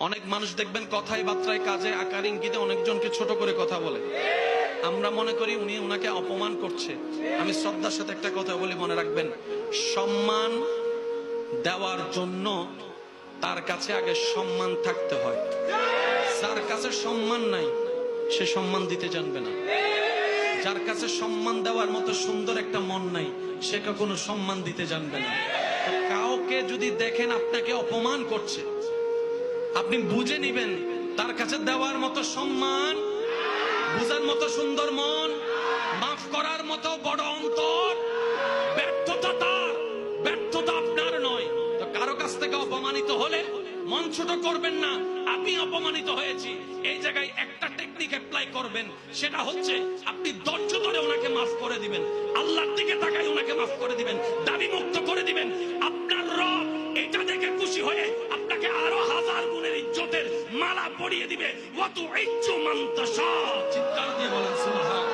অনেক মানুষ দেখবেন কথায় বার্তায় কাজে আকার ইঙ্গিতে অনেকজনকে ছোট করে কথা বলে। আমরা মনে করি উনি ওনাকে অপমান করছে। আমি শ্রদ্ধার সাথে একটা কথা বলি, মনে রাখবেন, সম্মান দেওয়ার জন্য তার কাছে আগে সম্মান থাকতে হয়। যার কাছে সম্মান নাই সে সম্মান দিতে জানবে না। যার কাছে সম্মান দেওয়ার মতো সুন্দর একটা মন নাই সে কখনো সম্মান দিতে জানবে না। কাউকে যদি দেখেন আপনাকে অপমান করছে, আপনি বুঝে নিবেন তার কাছে দেওয়ার মতো সম্মান, বুঝার মতো সুন্দর মন, মাফ করার মতো বড় অন্তর। ব্যর্থতা তার, ব্যর্থতা আপনার নয়। তো কারো কাছ থেকে অপমানিত হলে মন ছোট করবেন না। আমি অপমানিত হয়েছি, এই জায়গায় একটা টেকনিক অ্যাপ্লাই করবেন, সেটা হচ্ছে আপনি ধৈর্য ধরে ওনাকে মাফ করে দিবেন, আল্লাহর দিকে তাকাই ওনাকে মাফ করে দিবেন, দাবি মুক্ত করে দিবেন। আপনার রব এটা দেখে খুশি হয়ে আপনাকে আরো হাজার গুণের ইজ্জতের মালা পরিয়ে দিবে। ওয়াতু ইজ্জু মান তাশা। চিৎকার দিয়ে বলেন সুবহান।